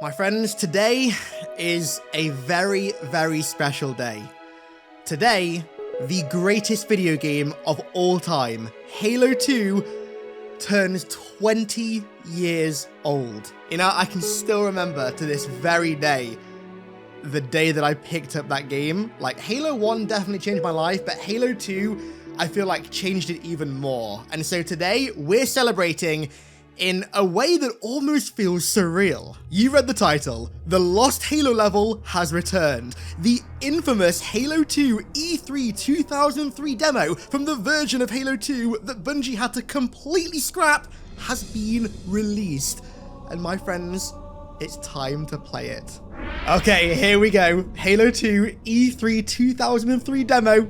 My friends, today is a very, very special day. Today, the greatest video game of all time, Halo 2, turns 20 years old. You know, I can still remember to this very day, the day that I picked up that game. Like, Halo 1 definitely changed my life, but Halo 2, I feel like changed it even more. And so today, we're celebrating in a way that almost feels surreal. You read the title. The lost Halo level has returned. The infamous Halo 2 E3 2003 demo from the version of Halo 2 that Bungie had to completely scrap has been released. And my friends, it's time to play it. Okay, here we go. Halo 2 E3 2003 demo.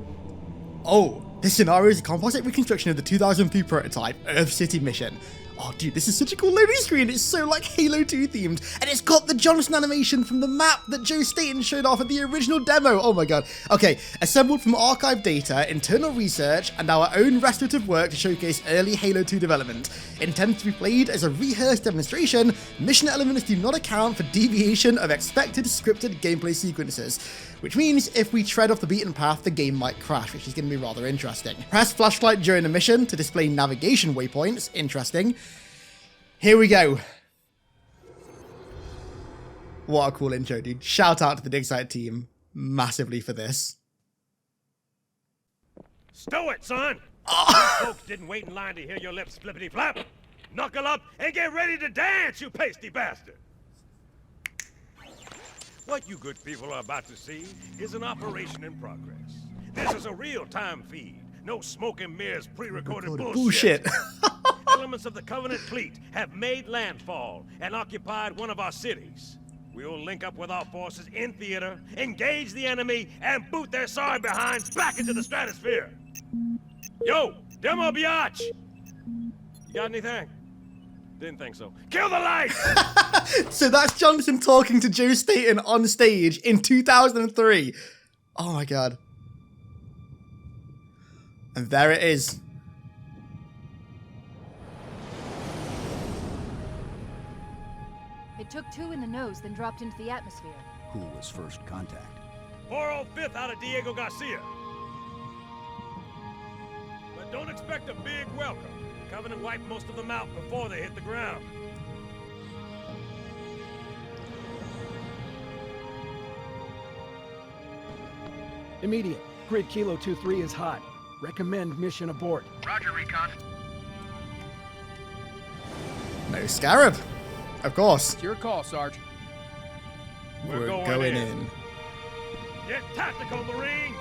Oh, this scenario is a composite reconstruction of the 2003 prototype Earth City mission. Oh, dude, this is such a cool loading screen. It's so, like, Halo 2 themed. And it's got the Johnson animation from the map that Joe Staten showed off at the original demo. Oh, my God. Okay, assembled from archived data, internal research, and our own restorative work to showcase early Halo 2 development. Intended to be played as a rehearsed demonstration, mission elements do not account for deviation of expected scripted gameplay sequences. Which means if we tread off the beaten path, the game might crash, which is going to be rather interesting. Press flashlight during the mission to display navigation waypoints. Interesting. Here we go. What a cool intro, dude. Shout out to the Digsite team massively for this. Stow it, son! You folks didn't wait in line to hear your lips flippity-flap. Knuckle up and get ready to dance, you pasty bastard! What you good people are about to see is an operation in progress. This is a real-time feed. No smoke and mirrors pre-recorded bullshit. Elements of the Covenant fleet have made landfall and occupied one of our cities. We'll link up with our forces in theater, engage the enemy, and boot their sorry behinds back into the stratosphere. Yo, Demo Biatch! You got anything? Didn't think so. Kill the lights! So that's Johnson talking to Joe Staten on stage in 2003. Oh my God. And there it is. It took 2 in the nose, then dropped into the atmosphere. Who was first contact? 405th out of Diego Garcia. But don't expect a big welcome. Covenant wiped most of them out before they hit the ground. Immediate. Grid Kilo 2-3 is hot. Recommend mission abort. Roger, Recon. No Scarab. Of course. It's your call, Sergeant. We're going in. Get tactical, Marines!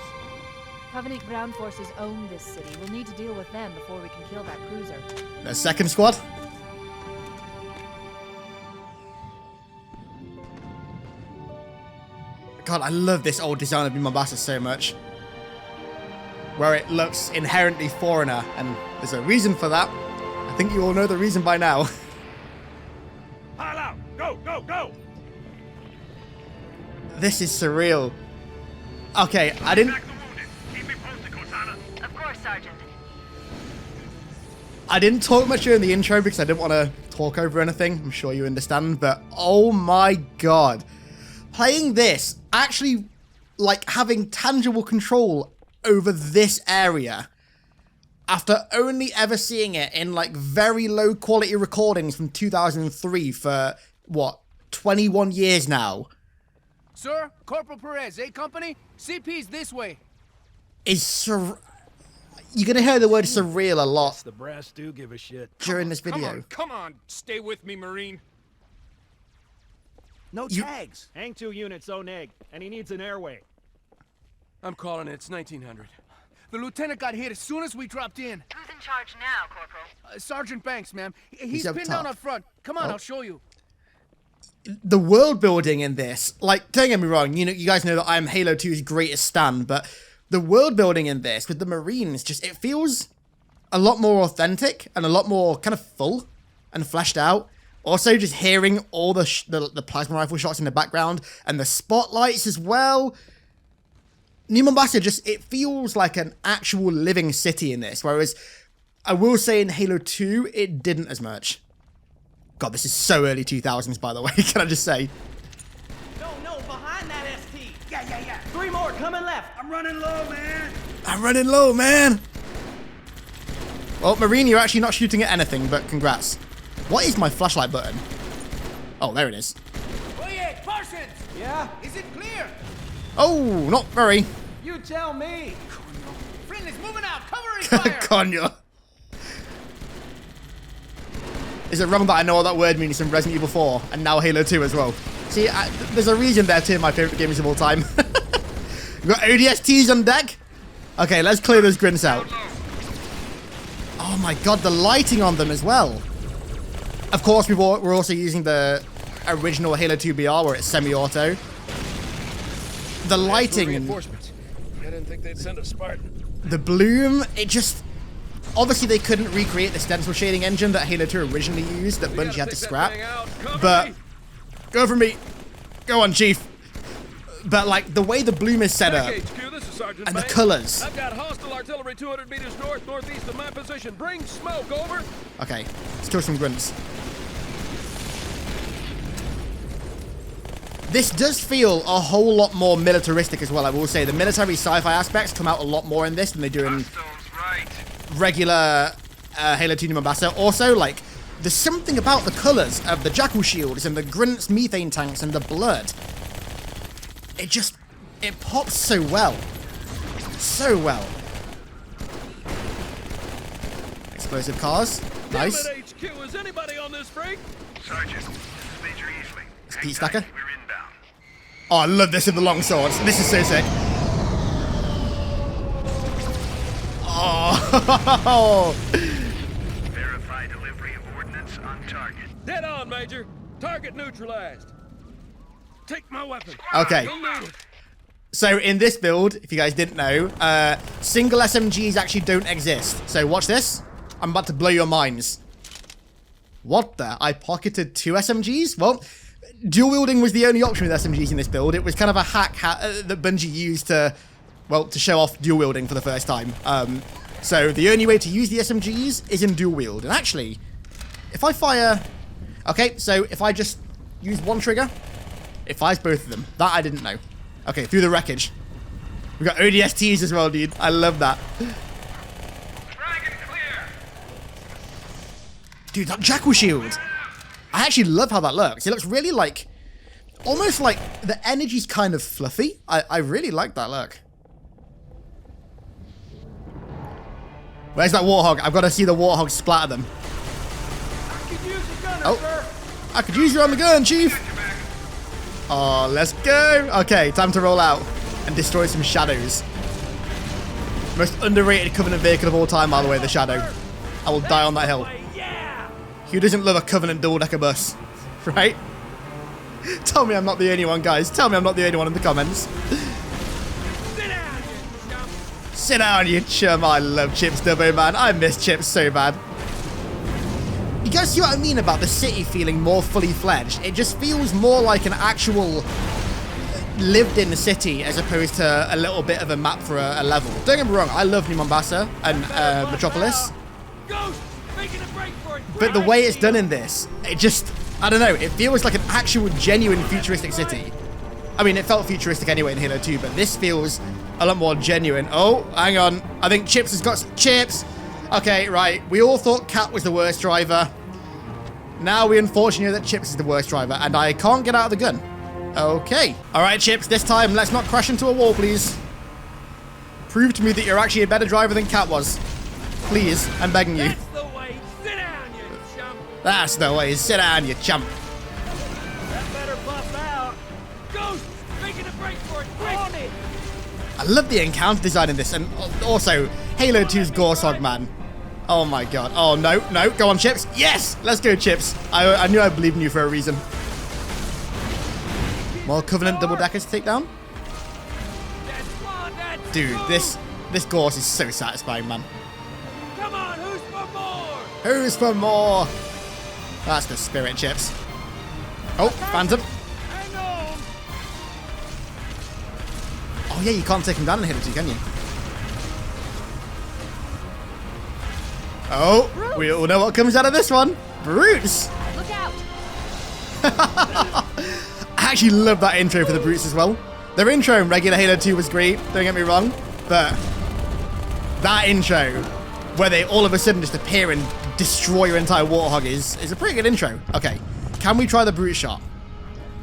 Covenant ground forces own this city. We'll need to deal with them before we can kill that cruiser. The second squad. God, I love this old design of Mombasa so much. Where it looks inherently foreigner, and there's a reason for that. I think you all know the reason by now. Pile out! Go, go, go! This is surreal. Okay, I didn't... Of course, Sergeant. I didn't talk much during the intro because I didn't want to talk over anything. I'm sure you understand, but oh my God. Playing this, actually, like, having tangible control over this area after only ever seeing it in, like, very low quality recordings from 2003 for, what, 21 years now. Sir, Corporal Perez, A Company? CP's this way. Is you're gonna hear the word surreal a lot The brass do give a shit. during this video. Come on, stay with me, Marine. No You- tags. Hang 2 units, own egg, and he needs an airway. I'm calling it. It's 1900. The lieutenant got hit as soon as we dropped in. Who's in charge now, Corporal? Sergeant Banks, ma'am. He's up pinned top. down up front. Come on, Oh. I'll show you. The world building in this, like, don't get me wrong, you know, you guys know that I'm Halo 2's greatest stan, but the world building in this with the Marines, just, it feels a lot more authentic and a lot more kind of full and fleshed out. Also, just hearing all the plasma rifle shots in the background and the spotlights as well. New Mombasa just, it feels like an actual living city in this, whereas I will say in Halo 2, it didn't as much. God, this is so early 2000s, by the way. Can I just say? No, behind that ST. Yeah. 3 more coming left. I'm running low, man. I'm running low, man. Well, Marine, you're actually not shooting at anything, but congrats. What is my flashlight button? Oh, there it is. Wait, Parsons! Yeah? Is it clear? Oh, not very. You tell me. Friendly's moving out. Covering fire. Conyo. Is it wrong that I know what that word means from Resident Evil 4 and now Halo 2 as well? See, there's a reason there too, my favorite games of all time. We've got ODSTs on deck. Okay, let's clear those grunts out. Oh my god, the lighting on them as well. Of course, we're also using the original Halo 2 BR where it's semi-auto. The lighting and I didn't think they'd send a Spartan. the bloom, it just... Obviously, they couldn't recreate the stencil shading engine that Halo 2 originally used that Bungie had to scrap. But, go for me. Go on, Chief. But, like, the way the bloom is set up, and the colors. I've got hostile artillery 200 meters northeast of my position. Bring smoke, over. Okay, let's kill some grunts. This does feel a whole lot more militaristic as well, I will say. The military sci-fi aspects come out a lot more in this than they do in regular Halo 2 New Mombasa. Also, like, there's something about the colors of the jackal shields and the grunts methane tanks and the blood. It pops so well. So well. Explosive cars. Nice. HQ, is anybody on this freak? Sergeant, this is Major Easley. It's Pete Stacker. We're inbound. Oh, I love this with the long swords. This is so sick. Oh. Verify delivery of ordnance on target. Dead on, Major. Target neutralized. Take my weapon. Okay. You'll need it. So in this build, if you guys didn't know, single SMGs actually don't exist. So watch this. I'm about to blow your minds. What the? I pocketed 2 SMGs? Well, dual wielding was the only option with SMGs in this build. It was kind of a hack that Bungie used to, well, to show off dual wielding for the first time. So the only way to use the SMGs is in dual wield. And actually, if I fire... Okay, so if I just use one trigger, it fires both of them. That I didn't know. Okay, through the wreckage. We got ODSTs as well, dude. I love that. Dragon clear. Dude, that jackal shield. I actually love how that looks. It looks really like... Almost like the energy's kind of fluffy. I really like that look. Where's that warthog? I've got to see the warthog splatter them. I could use you on the gun, Chief. Oh, let's go. Okay, time to roll out and destroy some shadows. Most underrated Covenant vehicle of all time, by the way, the Shadow. I will die on that hill. Who doesn't love a Covenant double-decker bus? Right? Tell me I'm not the only one, guys. Tell me I'm not the only one in the comments. Sit down, you chum. I love Chips Dubbo, man. I miss Chips so bad. You guys see what I mean about the city feeling more fully fledged? It just feels more like an actual lived-in city as opposed to a little bit of a map for a level. Don't get me wrong, I love New Mombasa and Metropolis. But the way it's done in this, it just, I don't know, it feels like an actual genuine futuristic city. I mean, it felt futuristic anyway in Halo 2, but this feels a lot more genuine. Oh, hang on. I think Chips has got some Chips. Okay, right. We all thought Cat was the worst driver. Now we unfortunately know that Chips is the worst driver, and I can't get out of the gun. Okay. All right, Chips, this time let's not crash into a wall, please. Prove to me that you're actually a better driver than Cat was. Please, I'm begging you. That's the way. Sit down, you chump. That's the way. Sit down, you chump. That better bust out. Ghost, making a break for it. On it. I love the encounter design in this, and also Halo 2's Gorsog, man. Oh my god. Oh, no, no. Go on, Chips. Yes! Let's go, Chips. I knew I believed in you for a reason. More Covenant double-deckers to take down. Dude, this Gors is so satisfying, man. Come on, who's for more? Who's for more? That's the spirit, Chips. Oh, Phantom. Hang on. Oh, yeah, you can't take him down in Halo 2, can you? Oh, we all know what comes out of this one. Brutes. Look out! I actually love that intro for the brutes as well. Their intro in regular Halo 2 was great, don't get me wrong, but that intro, where they all of a sudden just appear and destroy your entire warthog is a pretty good intro. Okay, can we try the brute shot?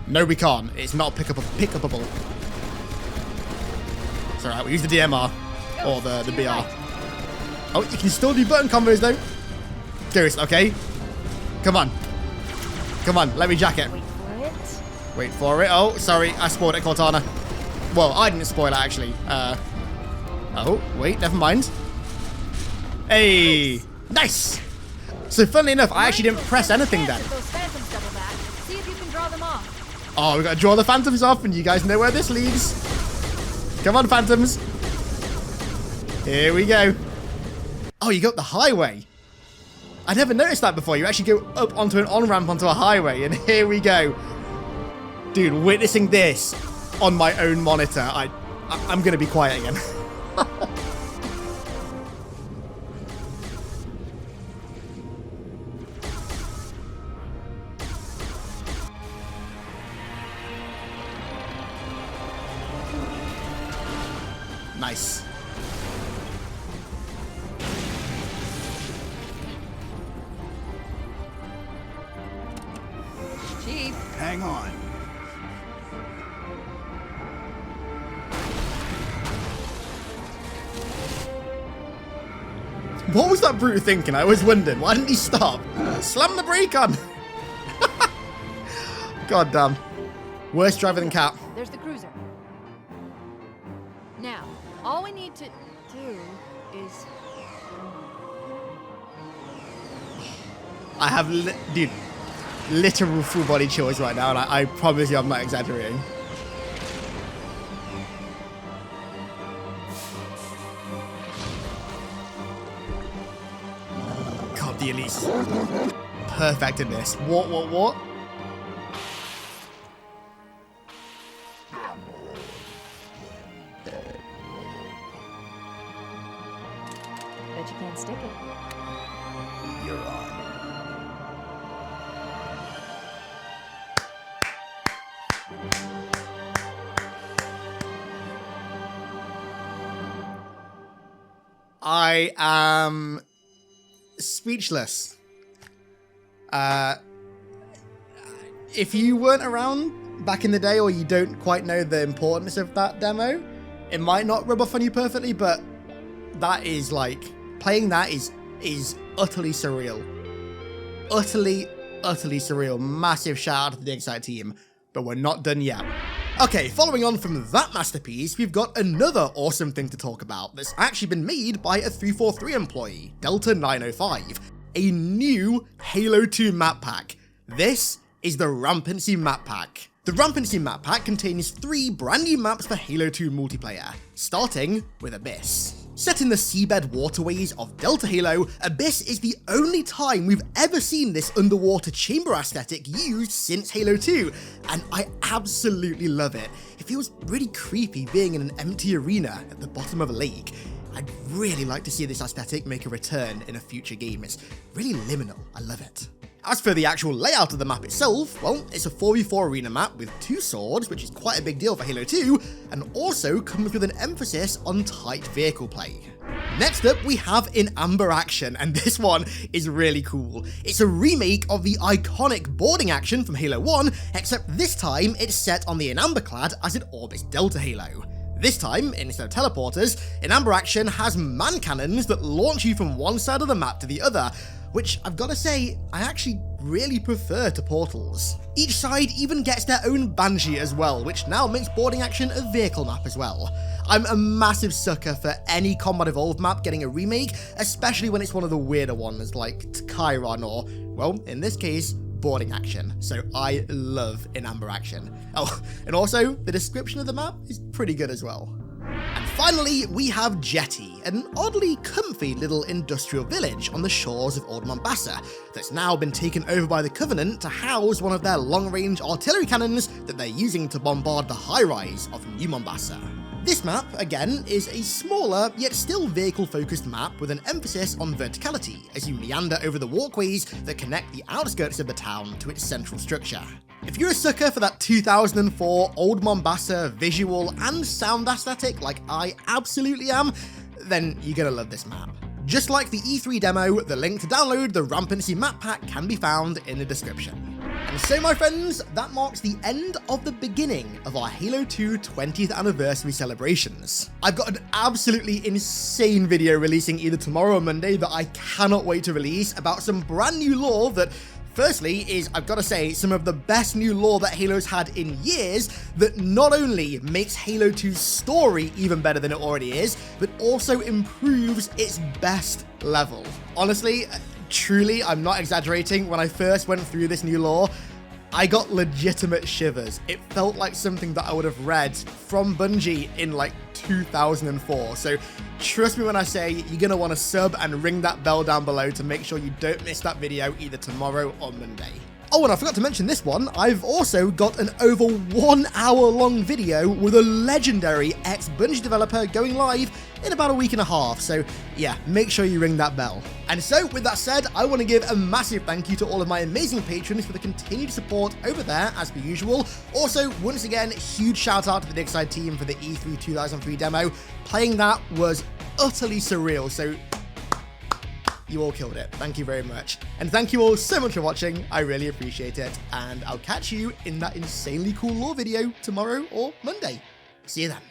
No, we can't. It's not pick-upable. It's alright, we'll use the DMR, or the BR. Oh, you can still do button combos though. Ghost, okay. Come on. Come on, let me jack it. Wait for it. Wait for it. Oh, sorry, I spoiled it, Cortana. Well, I didn't spoil it, actually. Oh, wait, never mind. Hey, nice. So, funnily enough, I actually didn't press anything then. Those phantoms double back. See if you can draw them off. Oh, we got to draw the phantoms off, and you guys know where this leads. Come on, phantoms. Here we go. Oh, you got the highway. I never noticed that before. You actually go up onto an on-ramp onto a highway, and here we go. Dude, witnessing this on my own monitor, I'm going to be quiet again. Nice. Chief. Hang on. What was that brute thinking? I always wondered. Why didn't he stop? Slam the brake on. God damn. Worst driver than Cap. There's the cruiser. Now, all we need to do is... I have, dude, literal full body chills right now, and I promise you I'm not exaggerating. God, the Elise. Perfect in this. What? Bet you can't stick it. You're on. I am speechless. If you weren't around back in the day, or you don't quite know the importance of that demo, it might not rub off on you perfectly, but that is like, playing that is utterly surreal. Utterly surreal. Massive shout out to the Digsite team, but we're not done yet. Okay, following on from that masterpiece, we've got another awesome thing to talk about that's actually been made by a 343 employee, Delta905, a new Halo 2 map pack. This is the Rampancy Map Pack. The Rampancy Map Pack contains 3 brand new maps for Halo 2 multiplayer, starting with Abyss. Set in the seabed waterways of Delta Halo, Abyss is the only time we've ever seen this underwater chamber aesthetic used since Halo 2, and I absolutely love it. It feels really creepy being in an empty arena at the bottom of a lake. I'd really like to see this aesthetic make a return in a future game. It's really liminal, I love it. As for the actual layout of the map itself, well, it's a 4v4 arena map with 2 swords, which is quite a big deal for Halo 2, and also comes with an emphasis on tight vehicle play. Next up, we have In Amber Action, and this one is really cool. It's a remake of the iconic boarding action from Halo 1, except this time it's set on the In Amber clad as it orbits Delta Halo. This time, instead of teleporters, In Amber Action has man cannons that launch you from one side of the map to the other, which I've got to say, I actually really prefer to portals. Each side even gets their own Banshee as well, which now makes boarding action a vehicle map as well. I'm a massive sucker for any Combat Evolved map getting a remake, especially when it's one of the weirder ones like Chiron or, well, in this case, boarding action. So I love In Amber Action. Oh, and also, the description of the map is pretty good as well. And finally, we have Jetty, an oddly comfy little industrial village on the shores of Old Mombasa that's now been taken over by the Covenant to house one of their long-range artillery cannons that they're using to bombard the high-rise of New Mombasa. This map, again, is a smaller, yet still vehicle-focused map with an emphasis on verticality as you meander over the walkways that connect the outskirts of the town to its central structure. If you're a sucker for that 2004 old Mombasa visual and sound aesthetic like I absolutely am, then you're gonna love this map. Just like the E3 demo, the link to download the Rampancy Map Pack can be found in the description. And so my friends, that marks the end of the beginning of our Halo 2 20th anniversary celebrations. I've got an absolutely insane video releasing either tomorrow or Monday that I cannot wait to release about some brand new lore that firstly is, I've got to say, some of the best new lore that Halo's had in years that not only makes Halo 2's story even better than it already is, but also improves its best level. Honestly, truly, I'm not exaggerating, when I first went through this new lore, I got legitimate shivers. It felt like something that I would have read from Bungie in like 2004. So trust me when I say you're going to want to sub and ring that bell down below to make sure you don't miss that video either tomorrow or Monday. Oh, and I forgot to mention this one. I've also got an over 1 hour long video with a legendary ex-Bungie developer going live in about a week and a half. So yeah, make sure you ring that bell. And so with that said, I want to give a massive thank you to all of my amazing patrons for the continued support over there as per usual. Also, once again, huge shout out to the Digsite team for the E3 2003 demo. Playing that was utterly surreal. So you all killed it. Thank you very much. And thank you all so much for watching. I really appreciate it. And I'll catch you in that insanely cool lore video tomorrow or Monday. See you then.